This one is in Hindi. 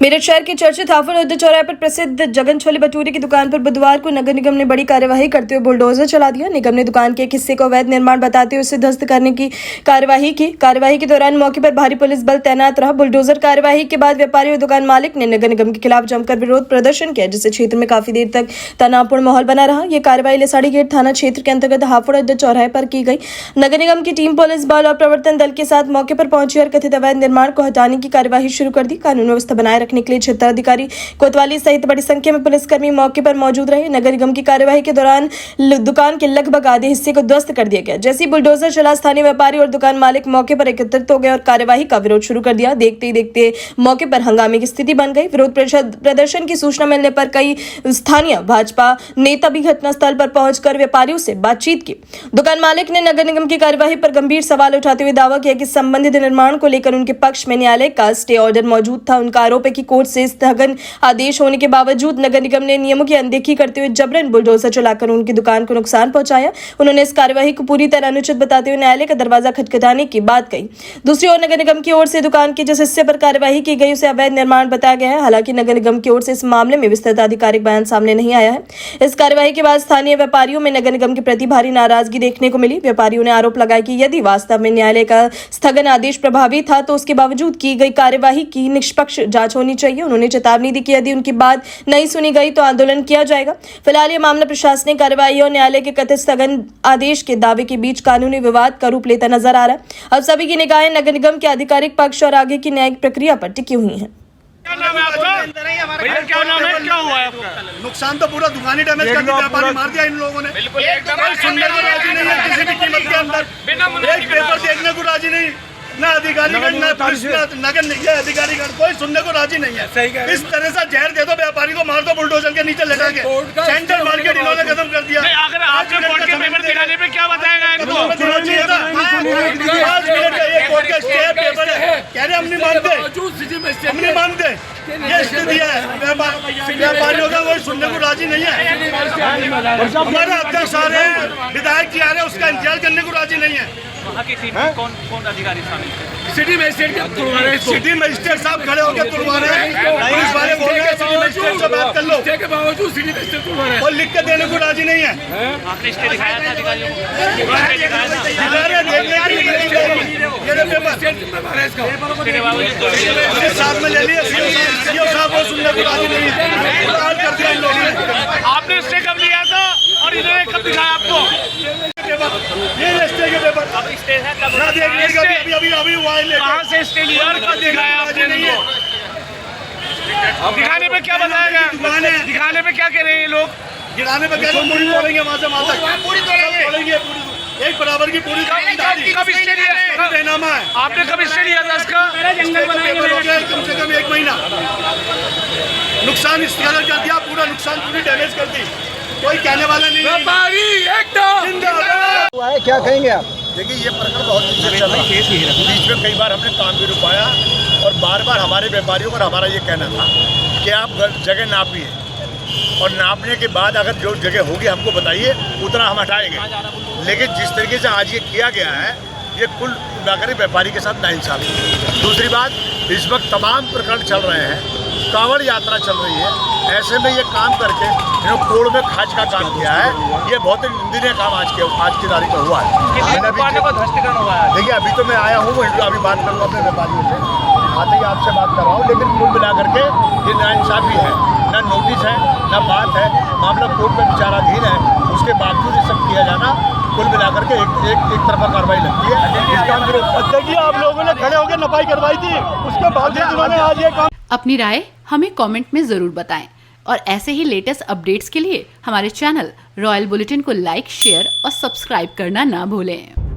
मेरठ शहर के चर्चित हाफड़ उद्योग चौराहे पर प्रसिद्ध जगन छोले भटूरे की दुकान पर बुधवार को नगर निगम ने बड़ी कार्यवाही करते हुए बुलडोजर चला दिया। निगम ने दुकान के एक हिस्से को अवैध निर्माण बताते हुए उसे ध्वस्त करने की कार्यवाही की। कार्यवाही के दौरान मौके पर भारी पुलिस बल तैनात रहा। बुलडोजर कार्यवाही के बाद व्यापारी और दुकान मालिक ने नगर निगम के खिलाफ जमकर विरोध प्रदर्शन किया, जिससे क्षेत्र में काफी देर तक तनावपूर्ण माहौल बना रहा। यह कार्रवाई लेसाड़ी गेट थाना क्षेत्र के अंतर्गत हाफड़ उद्योग चौराहे पर की गई। नगर निगम की टीम पुलिस बल और प्रवर्तन दल के साथ मौके पर पहुंची और कथित अवैध निर्माण को हटाने की कार्यवाही शुरू कर दी। कानून व्यवस्था बनाए रखने के लिए क्षेत्र अधिकारी कोतवाली सहित बड़ी संख्या में पुलिसकर्मी मौके पर मौजूद रहे। नगर निगम की कार्यवाही के दौरान दुकान के लगभग आधे हिस्से को ध्वस्त कर दिया गया। जैसे ही बुलडोजर चला, स्थानीय व्यापारी और दुकान मालिक मौके पर एकत्रित हो गए और कार्यवाही का विरोध शुरू कर दिया। देखते ही देखते मौके पर हंगामे की स्थिति बन गई। विरोध प्रदर्शन की सूचना मिलने पर कई स्थानीय भाजपा नेता भी घटनास्थल पर पहुंचकर व्यापारियों से बातचीत की। दुकान मालिक ने नगर निगम की कार्यवाही पर गंभीर सवाल उठाते हुए दावा किया कि संबंधित निर्माण को लेकर उनके पक्ष में न्यायालय का स्टे ऑर्डर मौजूद था। उनका आरोप है कि कोर्ट से स्थगन आदेश होने के बावजूद नगर निगम ने नियमों की अनदेखी करते हुए जबरन बुलडोजर चलाकर उनकी दुकान को नुकसान पहुंचाया। उन्होंने इस कार्यवाही को पूरी तरह अनुचित बताते हुए न्यायालय का दरवाजा खटखटाने की बात कही। दूसरी ओर नगर निगम की ओर से दुकान के जिस हिस्से पर कार्यवाही की गई उसे अवैध निर्माण बताया गया है। हालांकि नगर निगम की ओर से इस मामले में विस्तृत आधिकारिक बयान सामने नहीं आया है। इस कार्यवाही के बाद स्थानीय व्यापारियों में नगर निगम के प्रति भारी नाराजगी देखने को मिली। व्यापारियों ने आरोप लगाया कि यदि वास्तव में न्यायालय का स्थगन आदेश प्रभावी था तो उसके बावजूद की गई कार्यवाही की निष्पक्ष जांच होनी चाहिए। उन्होंने चेतावनी दी कि यदि उनकी बात नहीं सुनी गई तो आंदोलन किया जाएगा। फिलहाल यह मामला प्रशासनिक कार्रवाई और न्यायालय के कथित स्थगन आदेश के दावे के बीच कानूनी विवाद का रूप लेता नजर आ रहा है। अब सभी की निगाहें नगर निगम के आधिकारिक पक्ष और आगे की न्यायिक प्रक्रिया पर टिकी हुई हैं। क्या नाम है आपका? भैया क्या नाम है? क्या हुआ है आपका? नुकसान तो पूरा दुकान ही डैमेज कर दी, व्यापारी मार दिया इन लोगों ने। बिल्कुल कोई सुनने को राजी नहीं है किसी भी कीमत के अंदर। एक पेपर देखने को राजी नहीं, ना अधिकारीगण ना पुलिस नगर निगम अधिकारीगण कोई सुनने को राजी नहीं है। इस तरह से जहर दे दो, व्यापारी को मार दो बुलडोजर के नीचे लगा के। सेंट्रल मार्केट इन्होंने खत्म कर दिया। अगर आपने कोर्ट के पेपर दिखाने पे क्या बताएगा इनको? 5 मिनट का ये कोर्ट का स्टे पेपर है, कह रहे हम नहीं मानते, हम नहीं मानते। ये स्थिति है, व्यापारियों का कोई सुनने को राजी नहीं है। हमारे अध्यक्ष आ रहे हैं, विधायक जी आ रहे हैं, उसका इंतजार करने को राजी नहीं है। वहाँ की टीम कौन अधिकारी शामिल थे? सिटी मजिस्ट्रेट साहब खड़े होकर तुड़वा रहे हैं। पुलिस वाले बोल रहे हैं सिटी मजिस्ट्रेट से बात कर लो, के बावजूद सिटी मजिस्ट्रेट तुड़वा रहे हैं और लिख के देने को राजी नहीं है। आपने स्टे दिखाया था अधिकारियों को? साथ में ले लिया, सीओ साहब को सुनने को राजी नहीं है। आपने स्टे कब लिया था और इन्होंने कब दिखाया आपको? ये स्टे के पेपर अब स्टे है कब? अभी हुआ है। कहाँ से स्टे लिया और कब दिखाया आपने? नहीं है दिखाने पे क्या बताया गया? दिखाने पे क्या कह रहे हैं ये लोग? गिराने पर क्या पूरी तोड़ेंगे, वहाँ से वहाँ तक पूरी तोड़ेंगे, एक बराबर की पूरी कब स्टे लिया? बेनामा है। आपने कब स्टे लिया था इसका? पेपर हो गया कम से कम 1 महीना। नुकसान स्थगन कर दिया, पूरा नुकसान पूरी डैमेज कर दी। कोई कहने वाला नहीं। व्यापारी एकदम क्या कहेंगे आप? देखिए ये प्रकरण बहुत चल रहा है। बीच में कई बार हमने काम भी रुकवाया और बार बार हमारे व्यापारियों पर हमारा ये कहना था कि आप जगह नापिए और नापने के बाद अगर जो जगह होगी हमको बताइए, उतना हम हटाएंगे। लेकिन जिस तरीके से आज ये किया गया है, ये कुल नागरिक व्यापारी के साथ नाइंसाफी है। दूसरी बात, इस वक्त तमाम प्रकरण चल रहे हैं, कांवड़ यात्रा चल रही है, ऐसे में ये काम करके इन्होंने कोड़ में खाज का काम किया है। ये बहुत ही निंदनीय काम आज की तारीख में हुआ है। देखिए अभी तो मैं आया हूँ, अभी बात करूँगा अपने व्यापारियों से, आते ही आपसे बात कर रहा हूँ। लेकिन कुल मिला करके ये नाइंसाफी है, न नोटिस है न बात है, मामला कोर्ट में विचाराधीन है, उसके बावजूद ये सब किया जाना कुल मिलाकर के एक तरफा कार्रवाई लगती है। इसका हम विरोध। देखिए आप लोगों ने खड़े होकर नपाई करवाई थी, उसके बावजूद उन्होंने आज ये काम। अपनी राय हमें कमेंट में जरूर बताएं और ऐसे ही लेटेस्ट अपडेट्स के लिए हमारे चैनल रॉयल बुलेटिन को लाइक, शेयर और सब्सक्राइब करना ना भूलें।